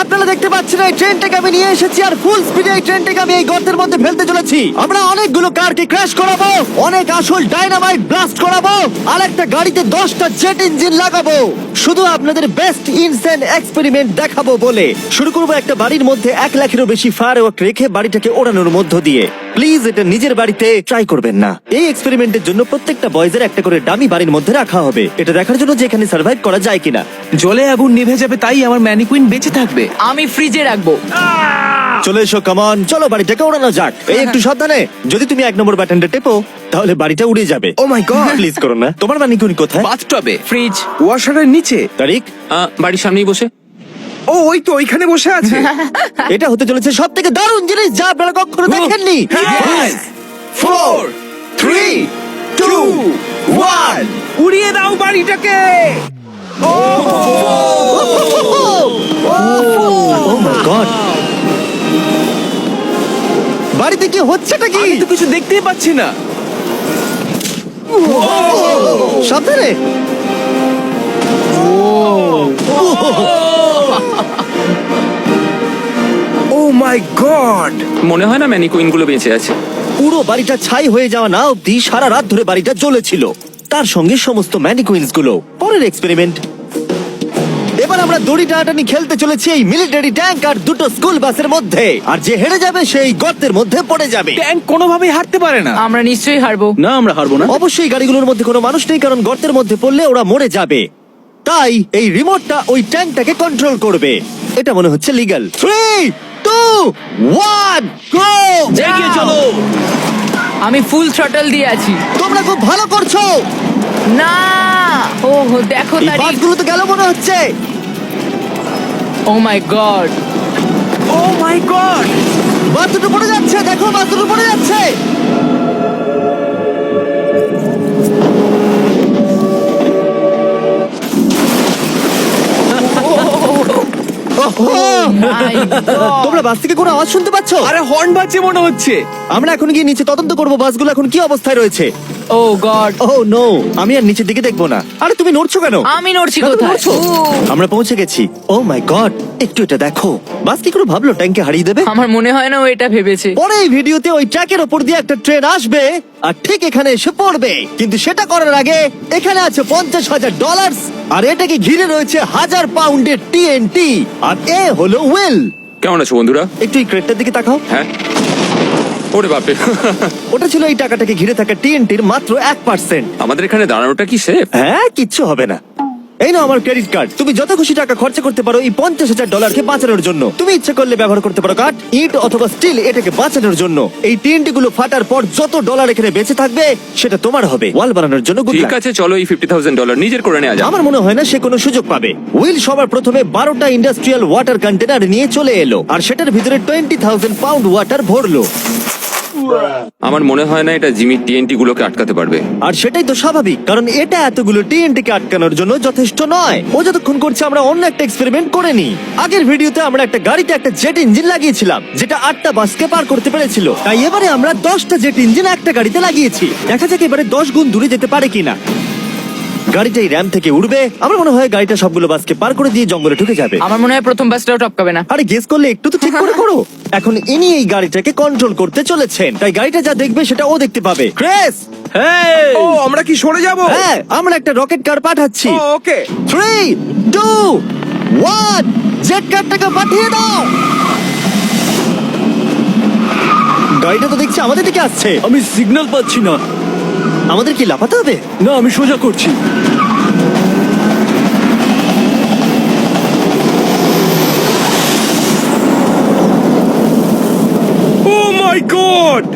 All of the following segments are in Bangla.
আপনারা দেখতে পাচ্ছেন এই ট্রেনটাকে আমি নিয়ে এসেছি আর ফুল স্পিডে এই ট্রেনটাকে আমি এই গর্তের মধ্যে ফেলতে চলেছি। আমরা অনেকগুলো কারকে ক্র্যাশ করাবো, অনেক আসল ডাইনামাইট ব্লাস্ট করাবো, আর একটা গাড়িতে 10টা জেট ইঞ্জিন লাগাবো, শুধু আপনাদের বেস্ট ইনসেন এক্সপেরিমেন্ট দেখাবো বলে। শুরু করবো একটা বাড়ির মধ্যে 1 লাখেরও বেশি ফায়ারওয়ার্ক রেখে বাড়িটাকে ওড়ানোর মধ্য দিয়ে। প্লিজ এটা নিজের বাড়িতে ট্রাই করবেন না। এই এক্সপেরিমেন্টের জন্য প্রত্যেকটা বয়েজের একটা করে ডামি বাড়ির মধ্যে রাখা হবে, এটা দেখার জন্য যে এখানে সার্ভাইভ করা যায় কিনা। জলে আগুন নিভে যাবে, তাই আমার ম্যানিকুইন বেঁচে থাকবে। আমি ফ্রিজে রাখবো। চলে এসো, কামন, চলো বাড়িটাকে ওড়ানো যাক। এই একটু সাবধানে, যদি তুমি 1 নম্বর বাটনটা টেপো তাহলে বাড়িটা উড়ে যাবে। ও মাই গড, প্লিজ করো না। তোমার মানিকুন কোথায়? বাথটবে, ফ্রিজ। ওয়াশারের নিচে। তারিক, বাড়ির সামনেই বসে। ও ওই তো ওইখানে বসে আছে। এটা হতে চলেছে সব থেকে দারুণ জিনিস যা আপনারা কখনো দেখেননি। 5, 4, 3, 2, 1 উড়িয়ে দাও বাড়িটাকে। Oh my God! বাড়িতে কি হচ্ছেটা কি? আমি তো কিছু দেখতেই পাচ্ছি না। সাবধানে। ও মাই গড, মনে হয় না ম্যানিকুইন গুলো বেঁচে আছে। পুরো বাড়িটা ছাই হয়ে যাওয়া না অব্দি সারা রাত ধরে বাড়িটা জ্বলেছিল, তার সঙ্গে সমস্ত ম্যানিকুইন্স গুলো। পরের এক্সপেরিমেন্ট, এবার আমরা দড়ি টানাটানি খেলতে চলেছি এই মিলিটারি ট্যাঙ্ক আর 2টো স্কুল বাসের মধ্যে, আর যে হেরে যাবে সেই গর্তের মধ্যে পড়ে যাবে। ট্যাঙ্ক কোনোভাবেই হারতে পারে না। আমরা নিশ্চয়ই হারবো। না, আমরা হারবো না। অবশ্যই গাড়িগুলোর মধ্যে কোনো মানুষ নেই, কারণ গর্তের মধ্যে পড়লে ওরা মরে যাবে। তাই এই রিমোটটা ওই ট্যাঙ্কটাকে কন্ট্রোল করবে। এটা মনে হচ্ছে লিগ্যাল। 3, 2, 1 গো! এগিয়ে চলো। আমি ফুল থ্রটল দিয়ে আছি। তোমরা খুব ভালো করছো। না, ও দেখো এই তারিখ। বাসগুলো তো গেল মনে হচ্ছে। ও মাই গড, ও মাই গড, বাস দুটো পড়ে যাচ্ছে, দেখো বাস দুটো পড়ে যাচ্ছে। তোমরা বাস থেকে কোনো আওয়াজ শুনতে পাচ্ছ? আরে হর্ন বাজছে মনে হচ্ছে। আমরা এখন গিয়ে নিচে তদন্ত করবো বাসগুলো এখন কি অবস্থায় রয়েছে। ও গড, ও নো, আমি আর নিচের দিকে দেখবো না। আরে তুমি নড়ছো কেন? আমি নড়ছি না, তুমি কোথায়? নড়ছো। আমরা পৌঁছে গেছি। ও মাই গড, একটু এটা দেখো। বাস কি করে ভাবলো ট্যাঙ্কে হারিয়ে দেবে? আমার মনে হয় না ও এটা ভেবেছে। পরে এই ভিডিওতে ওই ট্র্যাকের ওপর দিয়ে একটা ট্রেন আসবে আর ঠিক এখানে এসে পড়বে, কিন্তু সেটা করার আগে এখানে আছে $50,000 আর এটাকে ঘিরে রয়েছে 1000 পাউন্ডের টিএনটি। আর এ হলো উইল। কেমন আছো বন্ধুরা? একটু এই ক্রেটটার দিকে তাকাও। হ্যাঁ, ওরে বাপরে। ওটা ছিল এই টাকাটাকে ঘিরে থাকা টিএনটির মাত্র 1%। আমাদের এখানে দাঁড়ানোটা কি সেফ? হ্যাঁ, কিচ্ছু হবে না। এই নাও আমার ক্রেডিট কার্ড, তুমি যত খুশি টাকা খরচা করতে পারো এই $50,000 বাঁচানোর জন্য। তুমি ইচ্ছে করলে ব্যবহার করতে পারো কাঠ, ইট অথবা স্টিল এটাকে বাঁচানোর জন্য। এই টিএনটি গুলো ফাটার পর যত ডলার এখানে বেঁচে থাকবে সেটা তোমার হবে। ওয়াল বানানোর জন্য good ঠিক luck। আছে, চলো এই $50,000 নিজের করে নেওয়া যাক। আমার মনে হয় না সে কোনো সুযোগ পাবে। উইল সবার প্রথমে 12টা ইন্ডাস্ট্রিয়াল ওয়াটার কন্টেনার নিয়ে চলে এলো আর সেটার ভিতরে 20,000 পাউন্ড ওয়াটার ভরলো। আমার মনে হয় না এটা জিমি টিএনটি গুলোকে আটকাতে পারবে। আর সেটাই তো স্বাভাবিক, কারণ এটা এতগুলো টিএনটি কে আটকানোর জন্য যথেষ্ট নয়। ও যতক্ষণ করছে আমরা অন্য একটা এক্সপেরিমেন্ট করে নিই। আগের ভিডিওতে আমরা একটা গাড়িতে একটা জেট ইঞ্জিন লাগিয়েছিলাম যেটা 8টা বাসকে পার করতে পেরেছিল। তাই এবারে আমরা 10টা জেট ইঞ্জিন একটা গাড়িতে লাগিয়েছি। দেখা যাক এবারে 10 গুণ দূরে যেতে পারে কিনা। গাড়িটা এই র্যাম থেকে উঠবে। আমার মনে হয় গাড়িটা সবগুলো বাসকে পার করে দিয়ে জঙ্গলে ঢুকে যাবে। আমার মনে হয় প্রথম বাসটাও টপকাবে না। আরে গেস করলে একটু তো ঠিক করে করো। এখন ইনি এই গাড়িটাকে কন্ট্রোল করতে চলেছেন, তাই গাড়িটা যা দেখবে সেটা ও দেখতে পাবে। ক্রেস, ও আমরা কি সরে যাব? হ্যাঁ, আমরা একটা রকেট কার পাঠাচ্ছি। ওকে। 3, 2, 1 জেট কারটাকে পাঠিয়ে দাও। গাড়িটা তো দেখছি আমাদের দিকে আসছে। আমি সিগন্যাল পাচ্ছি না। আমাদের কি লাফাতে হবে? না, আমি সোজা করছি। ও মাই গড,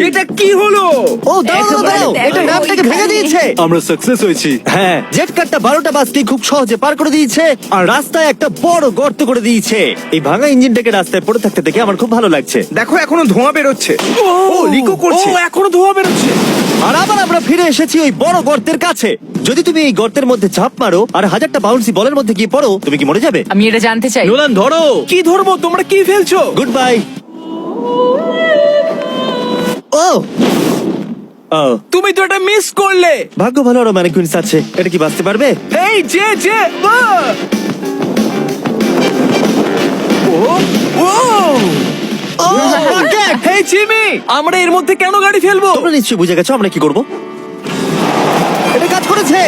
এটা কি হলো? ও দাঁড়াও দাঁড়াও দাঁড়াও, দেখো, এটা র্যামটাকে ভেঙে ওইখানে। দিয়েছে। আমরা সাকসেস হয়েছি। হ্যাঁ, জেট কারটা 12টা বাসকে খুব সহজে পার করে দিয়েছে আর রাস্তায় একটা বড় গর্ত করে দিয়েছে। এই ভাঙা ইঞ্জিনটাকে রাস্তায় পড়ে থাকতে দেখে আমার খুব ভালো লাগছে। দেখো এখনো ধোঁয়া বেরোচ্ছে। ও লিকো করছে। ও এখনো ধোঁয়া বেরোচ্ছে। আর আবার আমরা ফিরে এসেছি ওই বড় গর্তের কাছে। যদি তুমি এই গর্তের মধ্যে ঝাঁপ মারো আর 1000টা বাউন্সি বলের মধ্যে গিয়ে পড়ো, তুমি কি মরে যাবে? আমি এটা জানতে চাই। নোলান ধরো। কি ধরবো? তোমরা কি ফেলছো? Good bye. ও ও, তুমি তো এটা মিস করলে। ভাগ্য ভালো আরো ম্যানিকুইন্স আছে। এটা কি বাঁচতে পারবে? এই যে ও ও ও, rocket! হেই জিমি, আমরা এর মধ্যে কেন গাড়ি ফেলবো? তোমরা নিশ্চয়ই বুঝে গেছো আমরা কি করব। এটা কাজ করেছে।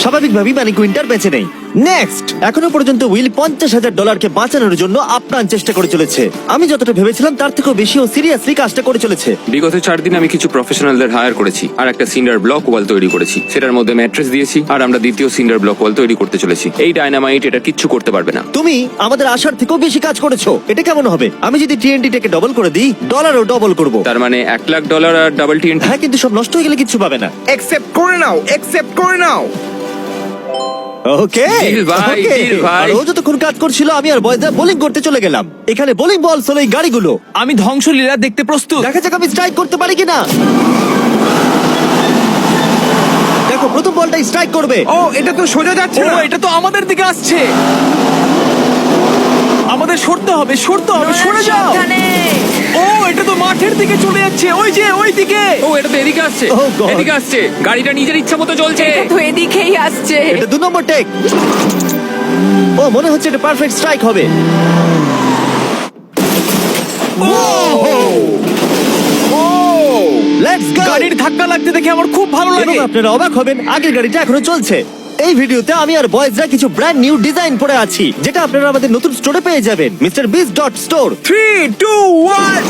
স্বাভাবিকভাবেই ম্যানিকুইনটার বেঁচে নেই। নেক্সট, এখনো পর্যন্ত উইল $50,000 বাঁচানোর জন্য আপ্রাণ চেষ্টা করে চলেছে। আমি যতটা ভেবেছিলাম তার থেকেও বেশি ও সিরিয়াসলি কাজটা করে চলেছে। বিগত 4 দিন আমি কিছু প্রফেশনালদের হায়ার করেছি আর একটা সিন্ডার ব্লক ওয়াল তৈরি করেছি। সেটার মধ্যে ম্যাট্রেস দিয়েছি আর আমরা দ্বিতীয় সিন্ডার ব্লক ওয়াল তৈরি করতে চলেছি। এই ডায়নামাইট এটা কিচ্ছু করতে পারবে না। তুমি আমাদের আশার থেকেও বেশি কাজ করেছো। এটা কেমন হবে? আমি যদি TNT-টাকে ডবল করে দিই, ডলারও ডবল করব। তার মানে $1,00,000 আর ডাবল TNT। হ্যাঁ, কিন্তু সব নষ্ট হয়ে গেলে কিচ্ছু পাবে না। অ্যাকসেপ্ট করে নাও, অ্যাকসেপ্ট করে নাও। ওকে Deal ভাই, deal ভাই। ও যতক্ষণ কাজ করছিল আমি আর বয়দা বোলিং করতে চলে গেলাম। এখানে বোলিং বল হলো এই গাড়িগুলো। আমি ধ্বংসলীলা দেখতে প্রস্তুত। দেখা যাক আমি স্ট্রাইক করতে পারি কিনা। দেখো, প্রথম বলটাই স্ট্রাইক করবে। ও, এটা তো সোজা যাচ্ছে না। এটা তো আমাদের দিকে আসছে। আমাদের সরতে হবে, সরে যাও। সাবধানে। ও, এটা তো মাঠের দিকে চলে যাচ্ছে। ওই যে ওই দিকে। ও, এটা তো এদিকে আসছে। Oh God! এদিকে আসছে। গাড়িটা নিজের ইচ্ছা মতো চলছে। এটা তো এদিকেই আসছে। এটা 2 নম্বর টেক। ও, মনে হচ্ছে এটা পারফেক্ট স্ট্রাইক হবে। Let's go. গাড়ির ধাক্কা লাগতে দেখে আমার খুব ভালো এবং লাগে। আপনারা অবাক হবেন, আগের গাড়িটা এখনো চলছে। এই ভিডিওতে আমি আর বয়েজরা কিছু ব্র্যান্ড নিউ ডিজাইন পরে আছি, যেটা আপনারা আমাদের নতুন স্টোরে পেয়ে যাবেন, MrBeast.store। 3, 2, 1।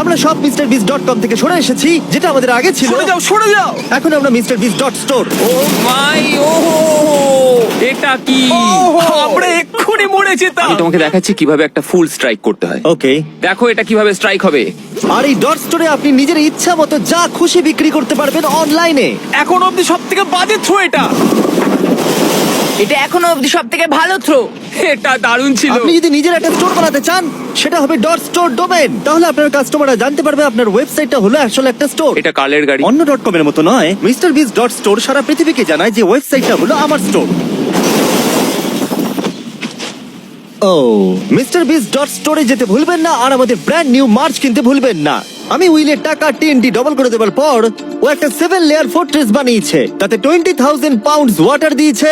আমরা সব MrBeast.com থেকে সরে এসেছি, যেটা আমাদের আগে ছিল। সরে যাও। এখন আমরা MrBeast.store। ও মাই, ও এটা কি? আমরা এক্ষুনি মরে যেতাম। আমি তোমাকে দেখাচ্ছি কিভাবে একটা ফুল স্ট্রাইক করতে হয়। ওকে। দেখো এটা কিভাবে স্ট্রাইক হবে। আর এই ডট স্টোরে আপনি নিজের ইচ্ছা মতো যা খুশি বিক্রি করতে পারবেন অনলাইনে। এখন অব্দি সব থেকে বাজে থ্রো এটা। এটা এখনো অব্দি সব থেকে ভালো থ্রো। এটা দারুণ ছিল। আপনি যদি নিজের একটা স্টোর বানাতে চান, সেটা হবে ডট স্টোর ডোমেন। তাহলে আপনার কাস্টমাররা জানতে পারবে আপনার ওয়েবসাইটটা হলো আসলে একটা স্টোর। এটা কালের গাড়ি। অন্য .com এর মতো নয়। MrBeast.store সারা পৃথিবীকে জানায় যে ওয়েবসাইটটা হলো আমার স্টোর। ও, MrBeast.store-এ যেতে ভুলবেন না আর আমাদের ব্র্যান্ড নিউ মার্চ কিনতে ভুলবেন না। আমি উইলের টাকা TNT ডবল করে দেওয়ার পর ও একটা 7 লেয়ার ফোর্ট্রেস বানিয়েছে। তাতে 20,000 পাউন্ডস ওয়াটার দিয়েছে,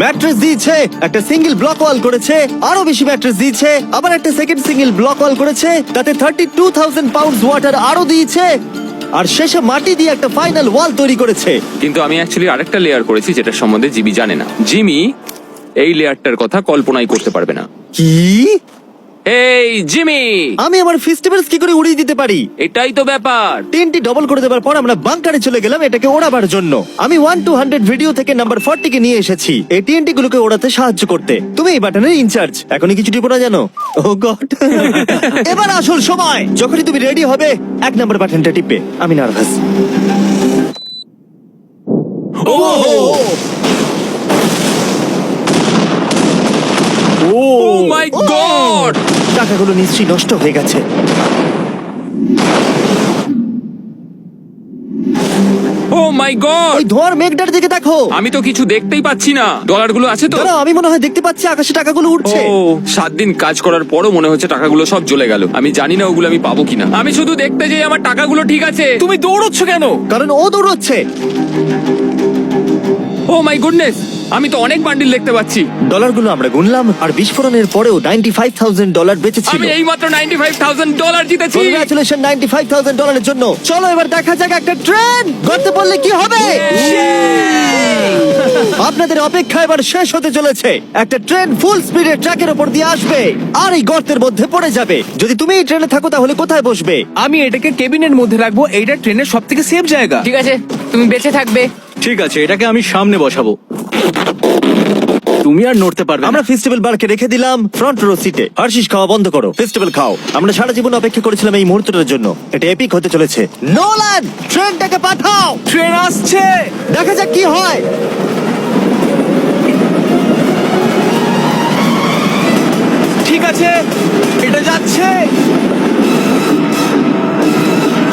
ম্যাট্রেস দিয়েছে, একটা সিঙ্গেল ব্লক ওয়াল করেছে, আরো বেশি ম্যাট্রেস দিয়েছে, আবার একটা সেকেন্ড সিঙ্গেল ব্লক ওয়াল করেছে, তাতে 32,000 পাউন্ডস ওয়াটার আরো দিয়েছে, আর শেষে মাটি দিয়ে একটা ফাইনাল ওয়াল তৈরি করেছে। কিন্তু আমি অ্যাকচুয়ালি আরেকটা লেয়ার করেছি যেটা সম্বন্ধে জিমি জানে না। জিমি এই লেয়ারটার কথা কল্পনাই করতে পারবে না। কি? এই জিমি, আমি আমার ফেস্টিভ্যালস কি করে উড়িয়ে দিতে পারি? এটাই তো ব্যাপার। TNT ডবল করে দেওয়ার পর আমরা বাংকারে চলে গেলাম এটাকে ওড়াবার জন্য। আমি 1 to 100 ভিডিও থেকে নাম্বার 40 কে নিয়ে এসেছি এই TNT গুলোকে ওড়াতে সাহায্য করতে। তুমি এই বাটনের ইনচার্জ। এখনই কিছু টিপো না জানো? ও গড। এবার আসল সময়। যখনই তুমি রেডি হবে 1 নাম্বার বাটনটা টিপে। আমি নার্ভাস। ও মাই গড, টাকাগুলো নিশ্চয়ই নষ্ট হয়ে গেছে। ও মাই গড, ওই ধোয়ার মেঘটার দিকে দেখো। আমি তো কিছু দেখতেই পাচ্ছি না। ডলারগুলো আছে তো? দাঁড়াও, আমি মনে হয় দেখতে পাচ্ছি আকাশে টাকাগুলো উঠছে। ও, 7 দিন কাজ করার পরও মনে হচ্ছে টাকাগুলো সব জ্বলে গেল। আমি জানি না ওগুলো আমি পাবো কিনা। আমি শুধু দেখতে যাই আমার টাকাগুলো ঠিক আছে। তুমি দৌড়চ্ছ কেন? কারণ ও দৌড়চ্ছে। ও মাই গুডনেস, আমি তো অনেক বান্ডিল দেখতে পাচ্ছি। ডলারগুলো আমরা গুনলাম আর বিস্ফোরণের পরেও $95,000 বেঁচে ছিল। আমি এই মাত্র $95,000 জিতেছি। কংগ্রাচুলেশন $95,000 জন্য। চলো এবার দেখা যাক একটা ট্রেন গর্তে পড়লে কি হবে। আপনাদের অপেক্ষা এবার শেষ হতে চলেছে। একটা ট্রেন ফুল স্পিডে ট্র্যাকের উপর দিয়ে আসবে আর এই গর্তের মধ্যে পড়ে যাবে। যদি তুমি এই ট্রেনে থাকো তাহলে কোথায় বসবে? আমি এটাকে কেবিনের মধ্যে রাখবো। এইটা ট্রেনের সব থেকে সেফ জায়গা। ঠিক আছে, তুমি বেঁচে থাকবে। ঠিক আছে, এটাকে আমি সামনে বসাবো। তুমি আর নড়তে পারবে না। আমরা ফেস্টিভ্যাল বারকে রেখে দিলাম ফ্রন্ট রো সিটে। হার্শিস খাওয়া বন্ধ করো, ফেস্টিভ্যাল খাও। আমরা সারা জীবন অপেক্ষা করেছিলাম এই মুহূর্তটার জন্য। এটা এপিক হতে চলেছে। নোলান, ট্রেনটাকে পাঠাও। ট্রেন আসছে। দেখা যাক কি হয়। ঠিক আছে, এটা যাচ্ছে।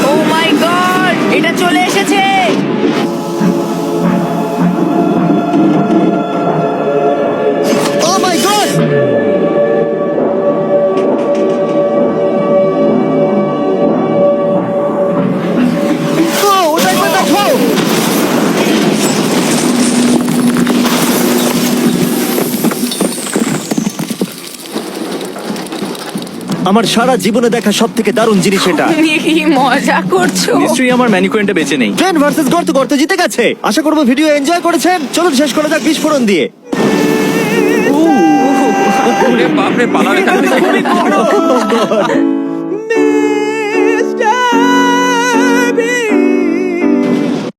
ও মাই গড, এটা চলে এসেছে। আমার সারা জীবনে দেখা সব থেকে দারুণ জিনিস এটা। তুমি কি মজা করছো? নিশ্চয়ই আমার ম্যানিকুয়েন্টটা বেঁচে নেই। ট্রেন ভার্সেস গর্ত গর্ত জিতে গেছে। আশা করবো ভিডিও এনজয় করেছেন। চলুন শেষ করা যাক বিস্ফোরণ দিয়ে। ওরে বাপরে, পালার এখান থেকে।